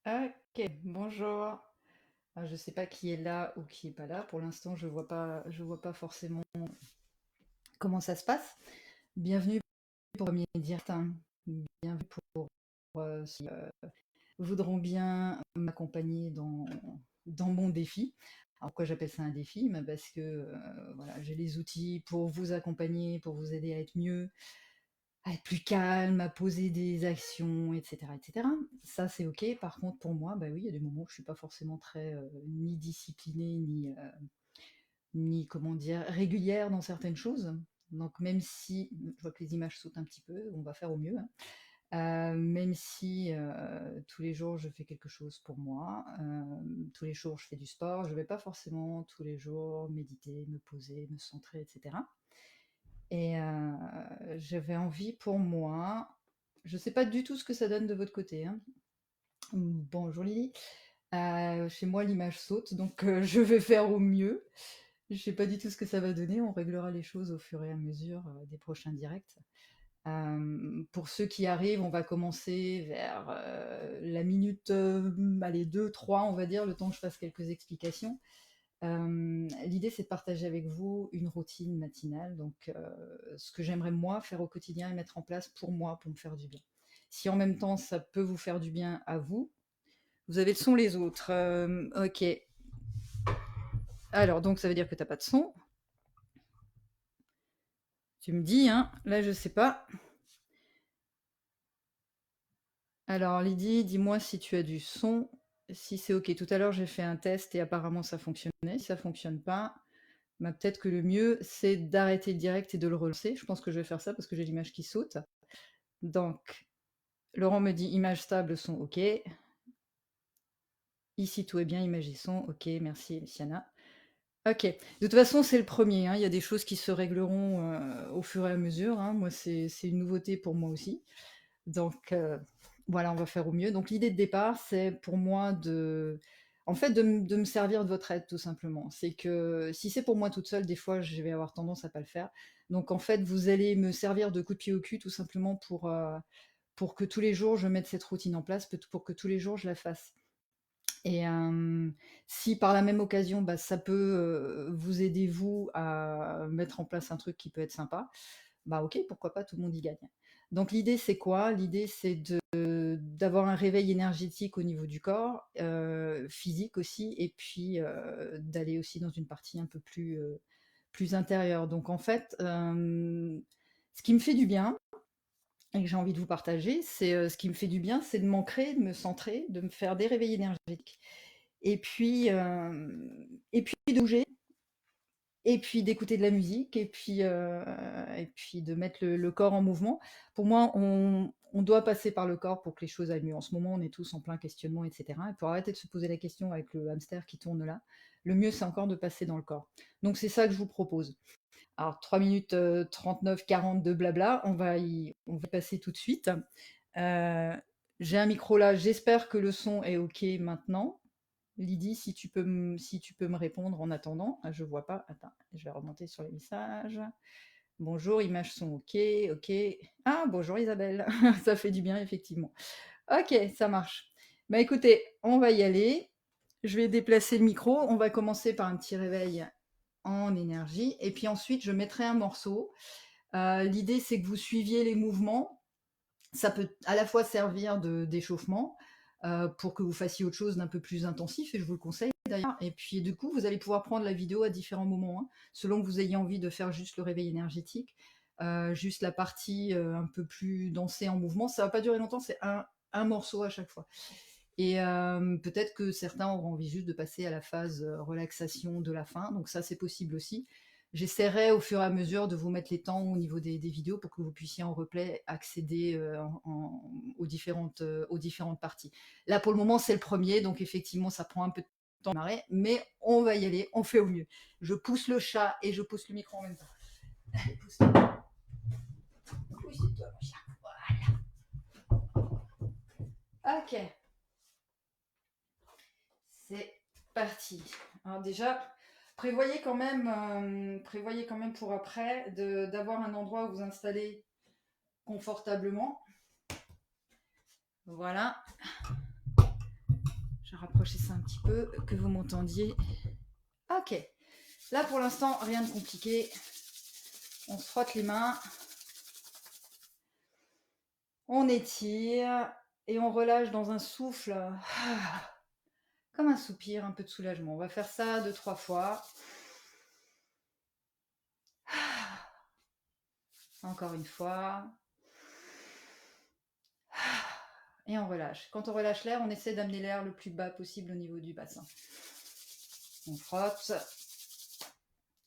Ok, bonjour. Je ne sais pas qui est là ou qui est pas là. Pour l'instant, je vois pas forcément comment ça se passe. Bienvenue pour le premier direct, hein. Bienvenue pour ceux qui voudront bien m'accompagner dans mon défi. Alors pourquoi j'appelle ça un défi? Ben, parce que voilà, j'ai les outils pour vous accompagner, pour vous aider à être mieux, à être plus calme, à poser des actions, etc., etc. Ça, c'est ok. Par contre, pour moi, bah oui, il y a des moments où je suis pas forcément très ni disciplinée, ni comment dire, régulière dans certaines choses. Donc même si, je vois que les images sautent un petit peu, on va faire au mieux, hein. Même si tous les jours je fais quelque chose pour moi, tous les jours je fais du sport, je vais pas forcément tous les jours méditer, me poser, me centrer, etc. Et j'avais envie pour moi, je sais pas du tout ce que ça donne de votre côté, hein. Bonjour Lily. Chez moi l'image saute, donc je vais faire au mieux. Je sais pas du tout ce que ça va donner, on réglera les choses au fur et à mesure des prochains directs. Pour ceux qui arrivent, on va commencer vers la minute, allez, 2, 3, on va dire, le temps que je fasse quelques explications. L'idée, c'est de partager avec vous une routine matinale, donc ce que j'aimerais moi faire au quotidien et mettre en place pour moi, pour me faire du bien. Si en même temps ça peut vous faire du bien à vous, vous avez le son les autres. Ok. Alors donc ça veut dire que t'as pas de son. Tu me dis, hein. Là je sais pas. Alors Lydie, dis-moi si tu as du son. Si c'est ok. Tout à l'heure j'ai fait un test et apparemment ça fonctionnait. Si ça fonctionne pas, bah, peut-être que le mieux c'est d'arrêter le direct et de le relancer. Je pense que je vais faire ça parce que j'ai l'image qui saute. Donc, Laurent me dit image stable, son ok. Ici tout est bien, image et son, ok, merci Luciana. Ok, de toute façon c'est le premier, hein. Il y a des choses qui se régleront au fur et à mesure, hein. Moi c'est une nouveauté pour moi aussi. Donc voilà, on va faire au mieux. Donc l'idée de départ c'est pour moi en fait de me servir de votre aide tout simplement. C'est que si c'est pour moi toute seule, des fois je vais avoir tendance à pas le faire. Donc en fait vous allez me servir de coup de pied au cul tout simplement pour que tous les jours je mette cette routine en place, pour que tous les jours je la fasse. Et si par la même occasion, bah, ça peut vous aider vous à mettre en place un truc qui peut être sympa, bah ok, pourquoi pas, tout le monde y gagne. Donc l'idée c'est quoi? L'idée c'est d'avoir un réveil énergétique au niveau du corps, physique aussi, et puis d'aller aussi dans une partie un peu plus intérieure. Donc en fait, ce qui me fait du bien, et que j'ai envie de vous partager, c'est ce qui me fait du bien, c'est de m'ancrer, de me centrer, de me faire des réveils énergétiques. Et puis de bouger, et puis d'écouter de la musique, et puis de mettre le corps en mouvement. Pour moi, on doit passer par le corps pour que les choses aillent mieux. En ce moment, on est tous en plein questionnement, etc. Et pour arrêter de se poser la question avec le hamster qui tourne là, le mieux, c'est encore de passer dans le corps. Donc c'est ça que je vous propose. Alors 3 minutes 39, 40 de blabla, on va y passer tout de suite. Euh, j'ai un micro là, j'espère que le son est ok maintenant. Lydie, si tu peux me répondre en attendant. Ah, je vois pas. Attends, je vais remonter sur les messages. Bonjour, images sont ok, ok. Ah, bonjour Isabelle. Ça fait du bien, effectivement. Ok, ça marche. Bah écoutez, on va y aller. Je vais déplacer le micro. On va commencer par un petit réveil en énergie. Et puis ensuite, je mettrai un morceau. L'idée, c'est que vous suiviez les mouvements. Ça peut à la fois servir d'échauffement pour que vous fassiez autre chose d'un peu plus intensif, et je vous le conseille d'ailleurs. Et puis du coup, vous allez pouvoir prendre la vidéo à différents moments, hein, selon que vous ayez envie de faire juste le réveil énergétique, juste la partie un peu plus dansée en mouvement. Ça va pas durer longtemps, c'est un morceau à chaque fois. Et peut-être que certains auront envie juste de passer à la phase relaxation de la fin, donc ça c'est possible aussi. J'essaierai au fur et à mesure de vous mettre les temps au niveau des vidéos pour que vous puissiez en replay accéder aux différentes parties. Là pour le moment c'est le premier, donc effectivement ça prend un peu de temps à démarrer, mais on va y aller, on fait au mieux. Je pousse le chat et je pousse le micro en même temps. Allez, pousse-toi. Pousse-toi mon chat. Voilà. Ok. C'est parti. Alors déjà, prévoyez quand même pour après d'avoir un endroit où vous installer confortablement. Voilà. rapprocher ça un petit peu, que vous m'entendiez. Ok. Là, pour l'instant, rien de compliqué. On se frotte les mains. On étire et on relâche dans un souffle. Comme un soupir, un peu de soulagement. On va faire ça 2-3 fois. Encore une fois. Et on relâche. Quand on relâche l'air, on essaie d'amener l'air le plus bas possible au niveau du bassin. On frotte.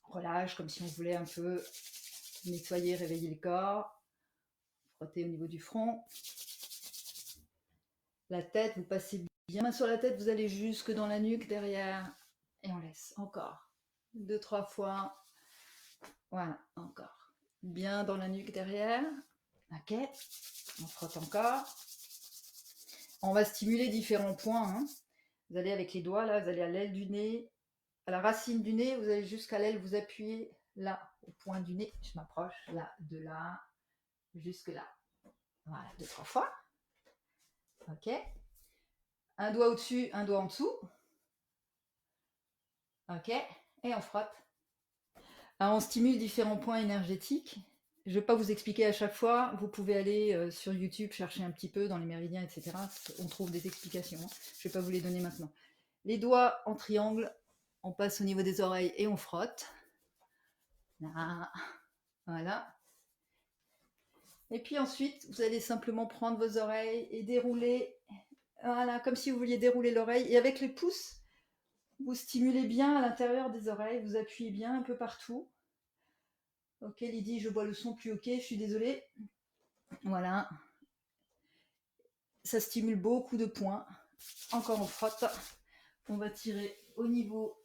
On relâche comme si on voulait un peu nettoyer, réveiller le corps. Frotter au niveau du front. La tête, vous passez bien main sur la tête, vous allez jusque dans la nuque derrière. Et on laisse encore. 2-3 fois. Voilà, encore. Bien dans la nuque derrière. Ok. On frotte encore. On va stimuler différents points. Hein. Vous allez avec les doigts, là, vous allez à l'aile du nez, à la racine du nez, vous allez jusqu'à l'aile, vous appuyez là, au point du nez. Je m'approche, là, de là, jusque là. Voilà, 2-3 fois. Ok. Un doigt au-dessus, un doigt en dessous. Ok. Et on frotte. Alors, on stimule différents points énergétiques. Je ne vais pas vous expliquer à chaque fois. Vous pouvez aller sur YouTube, chercher un petit peu dans les méridiens, etc. On trouve des explications. Hein. Je ne vais pas vous les donner maintenant. Les doigts en triangle, on passe au niveau des oreilles et on frotte. Là. Voilà. Et puis ensuite, vous allez simplement prendre vos oreilles et dérouler. Voilà, comme si vous vouliez dérouler l'oreille. Et avec les pouces, vous stimulez bien à l'intérieur des oreilles. Vous appuyez bien un peu partout. Ok, Lydie, je bois le son plus ok, je suis désolée. Voilà. Ça stimule beaucoup de points. Encore on frotte. On va tirer au niveau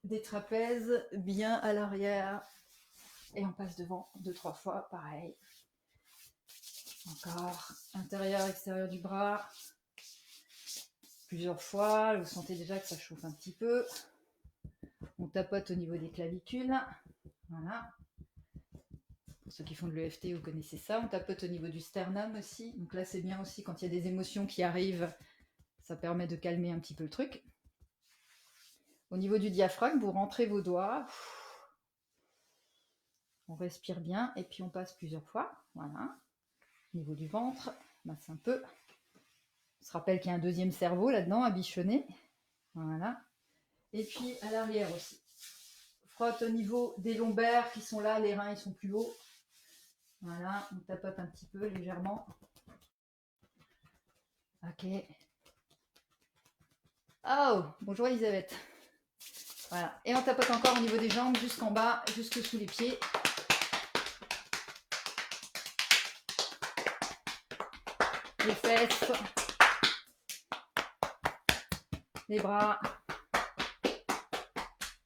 des trapèzes, bien à l'arrière. Et on passe devant 2-3 fois, pareil. Encore. Intérieur, extérieur du bras. Plusieurs fois. Vous sentez déjà que ça chauffe un petit peu. On tapote au niveau des clavicules. Voilà. Pour ceux qui font de l'EFT, vous connaissez ça. On tapote au niveau du sternum aussi. Donc là, c'est bien aussi quand il y a des émotions qui arrivent. Ça permet de calmer un petit peu le truc. Au niveau du diaphragme, vous rentrez vos doigts. On respire bien et puis on passe plusieurs fois. Voilà. Au niveau du ventre, on masse un peu. On se rappelle qu'il y a un deuxième cerveau là-dedans à bichonner. Voilà. Et puis à l'arrière aussi. Frotte au niveau des lombaires qui sont là, les reins ils sont plus hauts. Voilà, on tapote un petit peu légèrement. Ok. Oh, bonjour Elisabeth. Voilà. Et on tapote encore au niveau des jambes, jusqu'en bas, jusque sous les pieds. Les fesses. Les bras.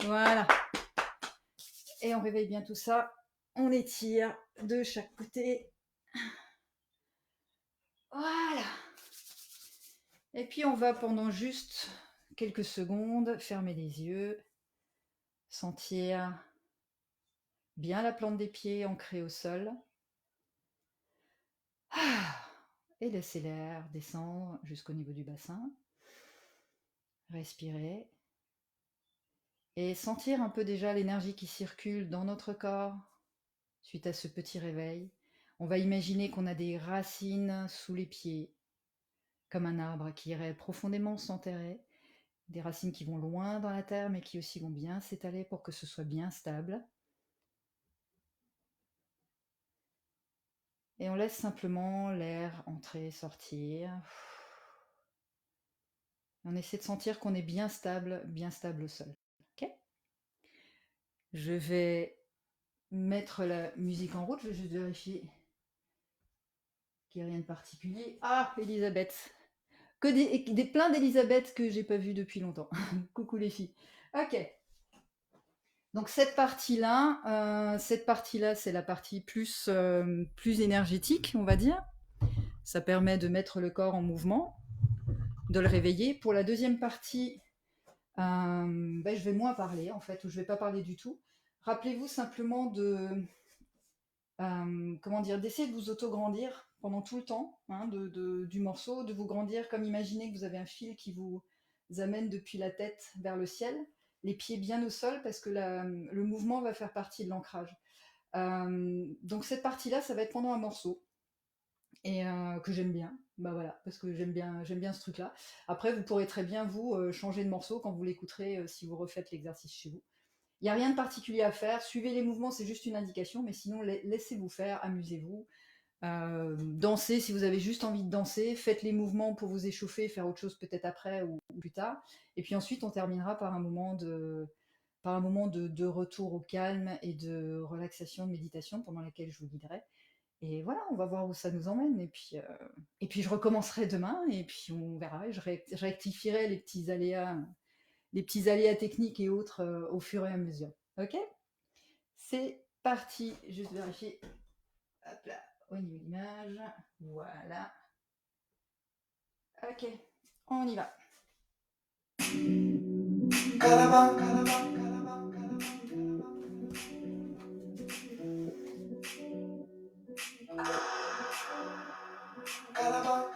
Voilà. Et on réveille bien tout ça. On étire de chaque côté. Voilà. Et puis on va pendant juste quelques secondes fermer les yeux, sentir bien la plante des pieds ancrée au sol. Et laisser l'air descendre jusqu'au niveau du bassin. Respirer. Et sentir un peu déjà l'énergie qui circule dans notre corps suite à ce petit réveil. On va imaginer qu'on a des racines sous les pieds, comme un arbre qui irait profondément s'enterrer. Des racines qui vont loin dans la terre, mais qui aussi vont bien s'étaler pour que ce soit bien stable. Et on laisse simplement l'air entrer, sortir. On essaie de sentir qu'on est bien stable au sol. Okay, je vais mettre la musique en route, je vais juste vérifier qu'il n'y a rien de particulier. Ah, Elisabeth. Que plein d'Elisabeth que j'ai pas vues depuis longtemps. Coucou les filles. Ok. Donc cette partie-là, c'est la partie plus énergétique, on va dire. Ça permet de mettre le corps en mouvement, de le réveiller. Pour la deuxième partie, je vais moins parler en fait, ou je vais pas parler du tout. Rappelez-vous simplement d'essayer de vous auto-grandir pendant tout le temps du morceau, de vous grandir comme imaginez que vous avez un fil qui vous amène depuis la tête vers le ciel, les pieds bien au sol, parce que le mouvement va faire partie de l'ancrage. Donc cette partie-là, ça va être pendant un morceau, et que j'aime bien. Bah voilà, parce que j'aime bien ce truc-là. Après, vous pourrez très bien, vous, changer de morceau quand vous l'écouterez, si vous refaites l'exercice chez vous. Il n'y a rien de particulier à faire. Suivez les mouvements, c'est juste une indication, mais sinon, laissez-vous faire, amusez-vous. Dansez si vous avez juste envie de danser. Faites les mouvements pour vous échauffer, faire autre chose peut-être après ou plus tard. Et puis ensuite, on terminera par un moment de retour au calme et de relaxation, de méditation pendant laquelle je vous guiderai. Et voilà, on va voir où ça nous emmène. Et puis je recommencerai demain, et puis on verra. Et je rectifierai les petits aléas techniques et autres au fur et à mesure. Ok? C'est parti. Juste vérifier. Hop là, au niveau de l'image. Voilà. Ok, on y va. Caravan, caravan, caravan, caravan. Caravan,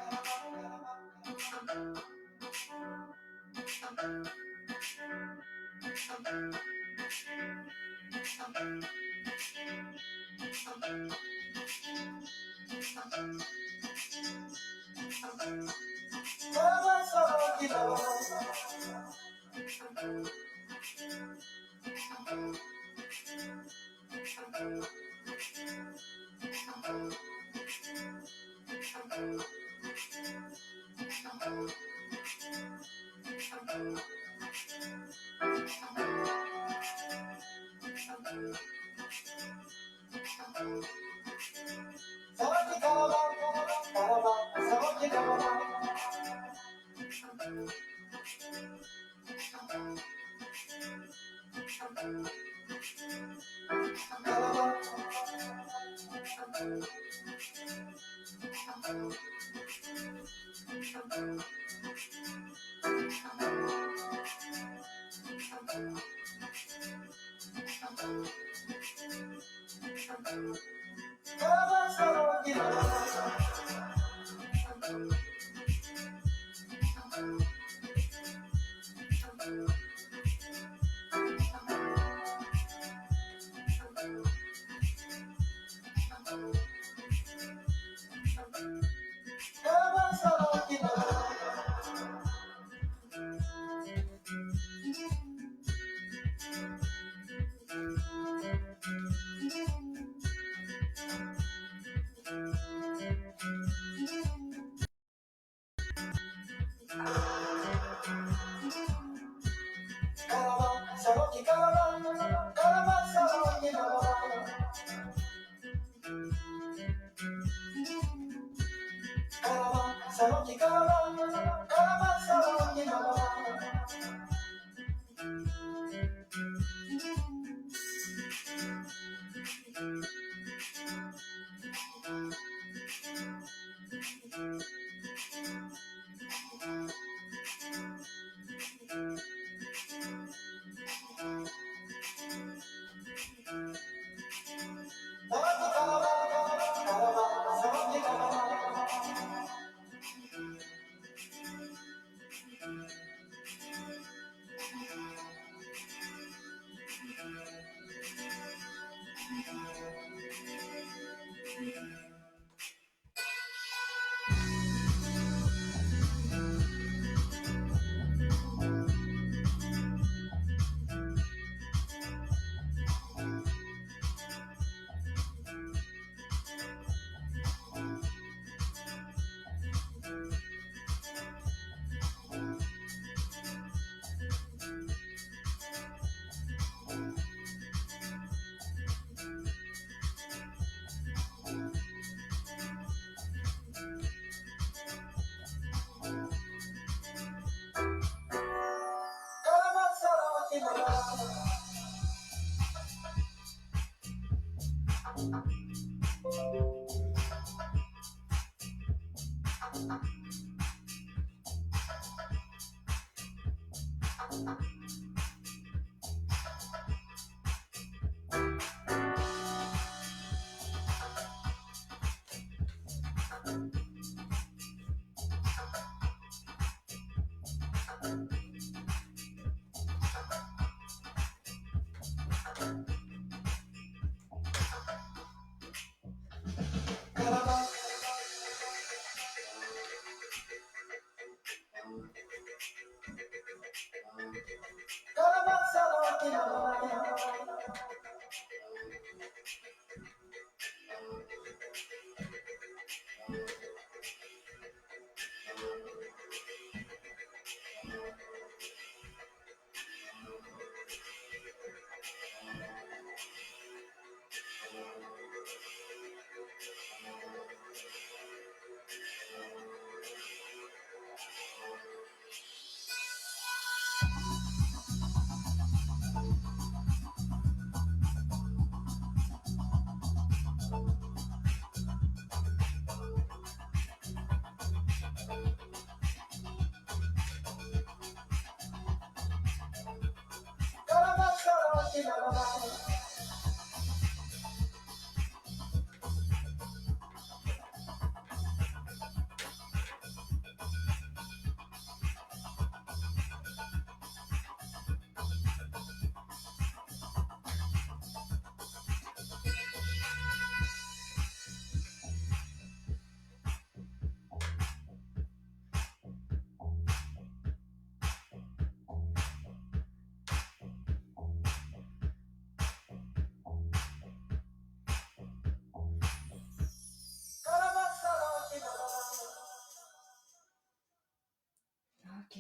Ok.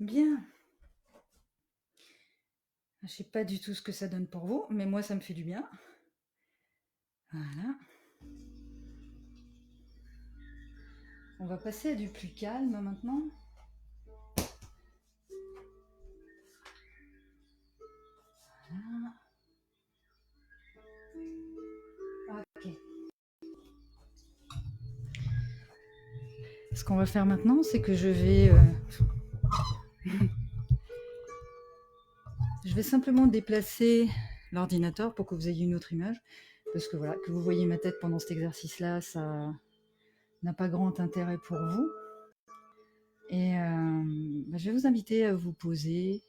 Bien. Je sais pas du tout ce que ça donne pour vous, mais moi ça me fait du bien. Voilà. On va passer à du plus calme maintenant. Voilà. Ok. Ce qu'on va faire maintenant, c'est que je vais simplement déplacer l'ordinateur pour que vous ayez une autre image. Parce que voilà, que vous voyez ma tête pendant cet exercice-là, ça n'a pas grand intérêt pour vous. Et je vais vous inviter à vous poser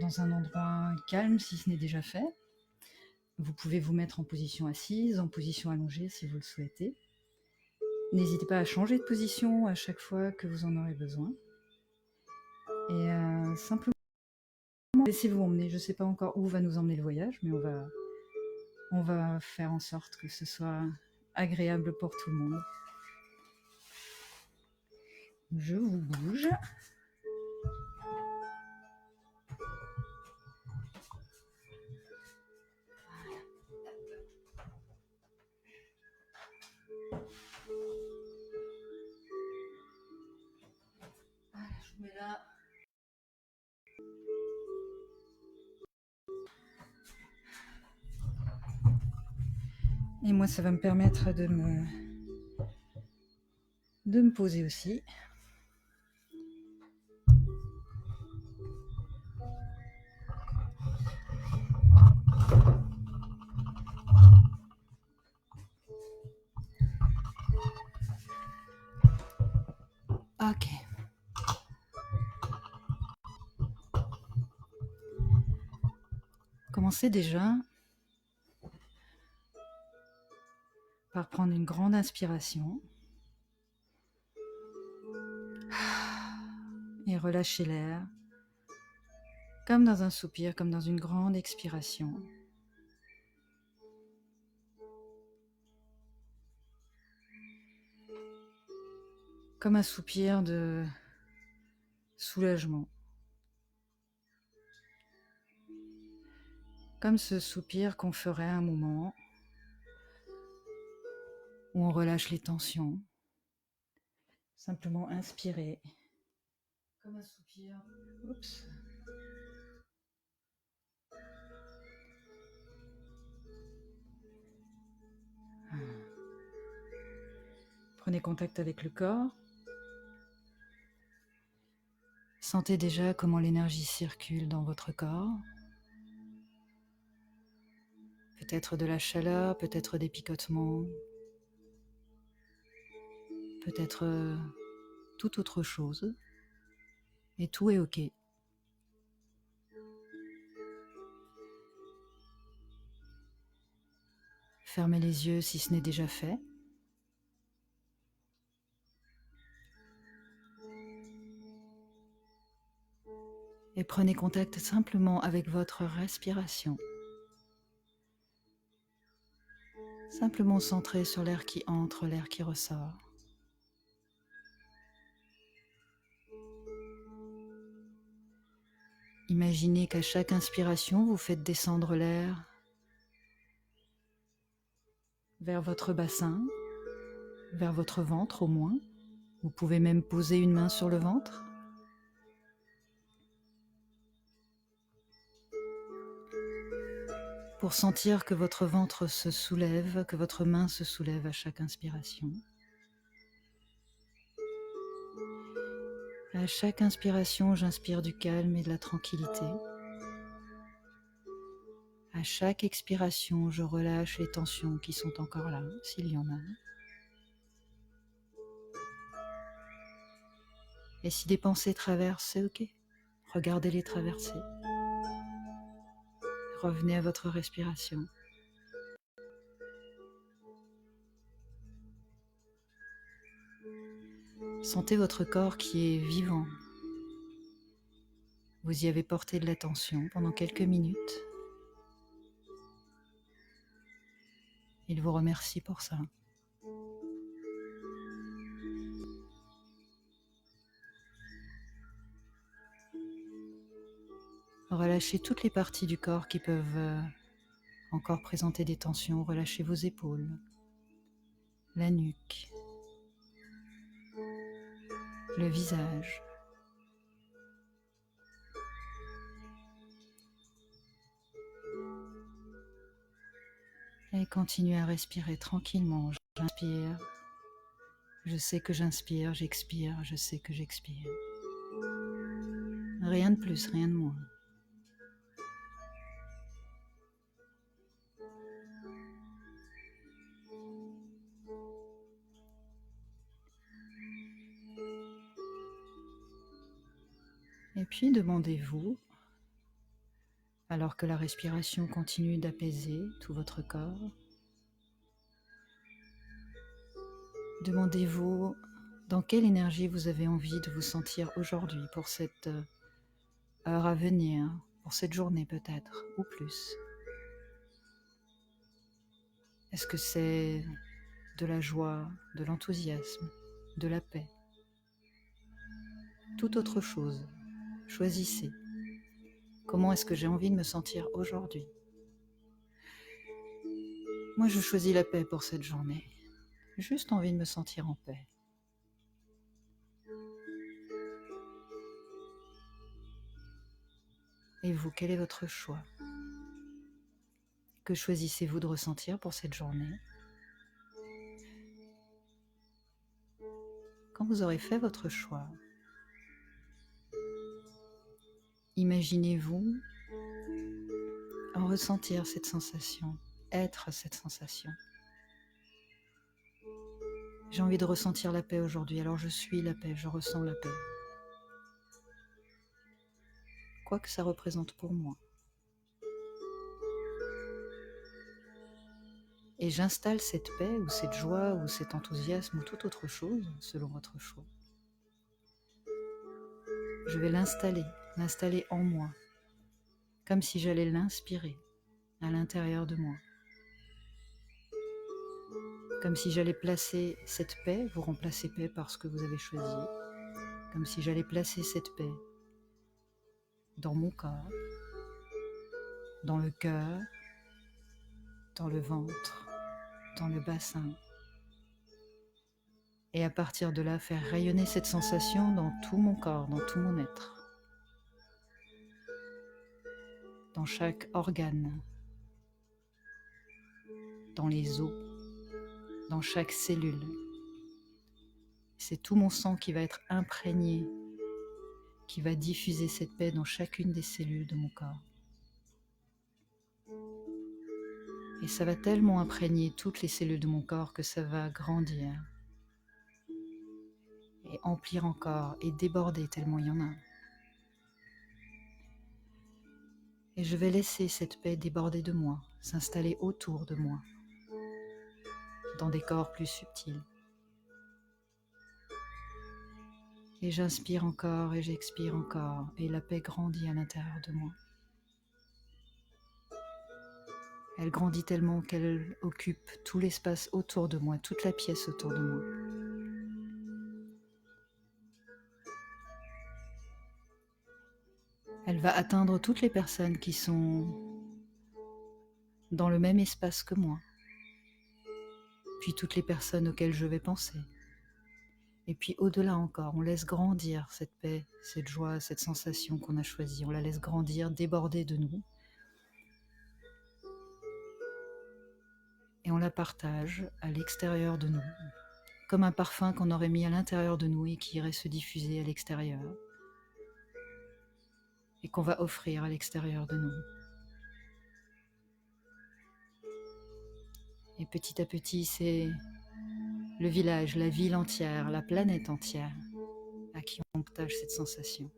dans un endroit calme si ce n'est déjà fait. Vous pouvez vous mettre en position assise, en position allongée si vous le souhaitez. N'hésitez pas à changer de position à chaque fois que vous en aurez besoin. Et simplement, laissez-vous emmener. Je ne sais pas encore où va nous emmener le voyage, mais on va faire en sorte que ce soit agréable pour tout le monde. Je vous bouge. Voilà, je vous mets là. Et moi, ça va me permettre de me poser aussi. Ok. Commencez déjà par prendre une grande inspiration et relâcher l'air, comme dans un soupir, comme dans une grande expiration. Comme un soupir de soulagement. Comme ce soupir qu'on ferait à un moment où on relâche les tensions. Simplement inspirer. Comme un soupir. Oups. Prenez contact avec le corps. Sentez déjà comment l'énergie circule dans votre corps. Peut-être de la chaleur, peut-être des picotements, peut-être toute autre chose. Et tout est ok. Fermez les yeux si ce n'est déjà fait. Et prenez contact simplement avec votre respiration. Simplement centré sur l'air qui entre, l'air qui ressort. Imaginez qu'à chaque inspiration, vous faites descendre l'air vers votre bassin, vers votre ventre au moins. Vous pouvez même poser une main sur le ventre. Pour sentir que votre ventre se soulève, que votre main se soulève à chaque inspiration. À chaque inspiration, j'inspire du calme et de la tranquillité. À chaque expiration, je relâche les tensions qui sont encore là, s'il y en a. Et si des pensées traversent, c'est ok. Regardez-les traverser. Revenez à votre respiration. Sentez votre corps qui est vivant. Vous y avez porté de l'attention pendant quelques minutes. Il vous remercie pour ça. Relâchez toutes les parties du corps qui peuvent encore présenter des tensions. Relâchez vos épaules, la nuque, le visage. Et continuez à respirer tranquillement. J'inspire, je sais que j'inspire, j'expire, je sais que j'expire. Rien de plus, rien de moins. Et puis demandez-vous, alors que la respiration continue d'apaiser tout votre corps, demandez-vous dans quelle énergie vous avez envie de vous sentir aujourd'hui pour cette heure à venir, pour cette journée peut-être, ou plus. Est-ce que c'est de la joie, de l'enthousiasme, de la paix? Toute autre chose. Choisissez. Comment est-ce que j'ai envie de me sentir aujourd'hui? Moi, je choisis la paix pour cette journée. Juste envie de me sentir en paix. Et vous, quel est votre choix? Que choisissez-vous de ressentir pour cette journée? Quand vous aurez fait votre choix, imaginez-vous en ressentir cette sensation, être cette sensation. J'ai envie de ressentir la paix aujourd'hui, alors je suis la paix, je ressens la paix. Quoi que ça représente pour moi. Et j'installe cette paix ou cette joie ou cet enthousiasme ou toute autre chose selon votre choix. Je vais l'installer en moi, comme si j'allais l'inspirer à l'intérieur de moi. Comme si j'allais placer cette paix, vous remplacez paix par ce que vous avez choisi, comme si j'allais placer cette paix dans mon corps, dans le cœur, dans le ventre, dans le bassin. Et à partir de là, faire rayonner cette sensation dans tout mon corps, dans tout mon être, dans chaque organe, dans les os, dans chaque cellule. C'est tout mon sang qui va être imprégné, qui va diffuser cette paix dans chacune des cellules de mon corps. Et ça va tellement imprégner toutes les cellules de mon corps que ça va grandir et emplir encore et déborder tellement il y en a. Et je vais laisser cette paix déborder de moi, s'installer autour de moi, dans des corps plus subtils. Et j'inspire encore et j'expire encore, et la paix grandit à l'intérieur de moi. Elle grandit tellement qu'elle occupe tout l'espace autour de moi, toute la pièce autour de moi. Elle va atteindre toutes les personnes qui sont dans le même espace que moi, puis toutes les personnes auxquelles je vais penser. Et puis au-delà encore, on laisse grandir cette paix, cette joie, cette sensation qu'on a choisie. On la laisse grandir, déborder de nous. Et on la partage à l'extérieur de nous, comme un parfum qu'on aurait mis à l'intérieur de nous et qui irait se diffuser à l'extérieur. Et qu'on va offrir à l'extérieur de nous. Et petit à petit, c'est le village, la ville entière, la planète entière à qui on partage cette sensation.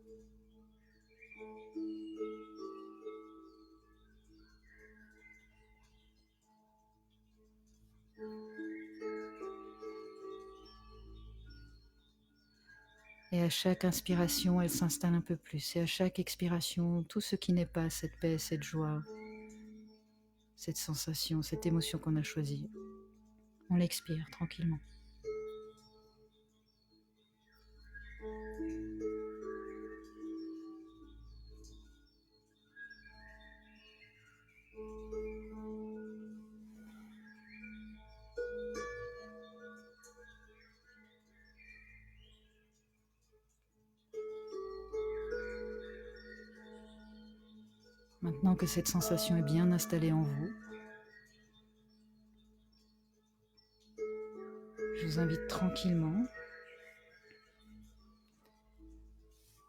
Et à chaque inspiration, elle s'installe un peu plus. Et à chaque expiration, tout ce qui n'est pas cette paix, cette joie, cette sensation, cette émotion qu'on a choisie, on l'expire tranquillement. Maintenant que cette sensation est bien installée en vous, je vous invite tranquillement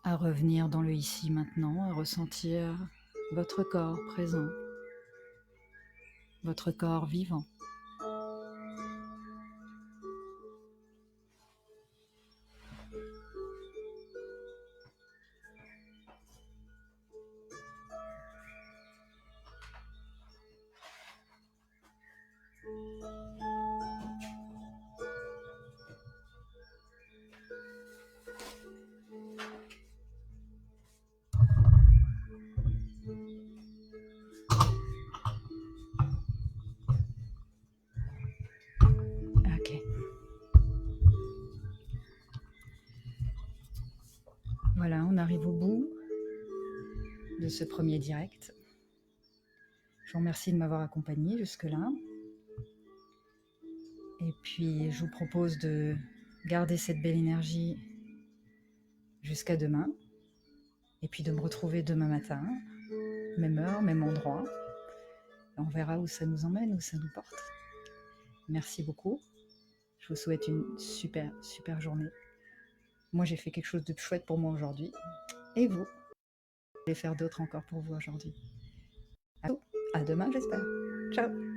à revenir dans le ici maintenant, à ressentir votre corps présent, votre corps vivant. Ok. Voilà, on arrive au bout de ce premier direct. Je vous remercie de m'avoir accompagné jusque-là. Et puis, je vous propose de garder cette belle énergie jusqu'à demain. Et puis de me retrouver demain matin, même heure, même endroit. Et on verra où ça nous emmène, où ça nous porte. Merci beaucoup. Je vous souhaite une super, super journée. Moi, j'ai fait quelque chose de chouette pour moi aujourd'hui. Et vous, je vais faire d'autres encore pour vous aujourd'hui. À demain, j'espère. Ciao.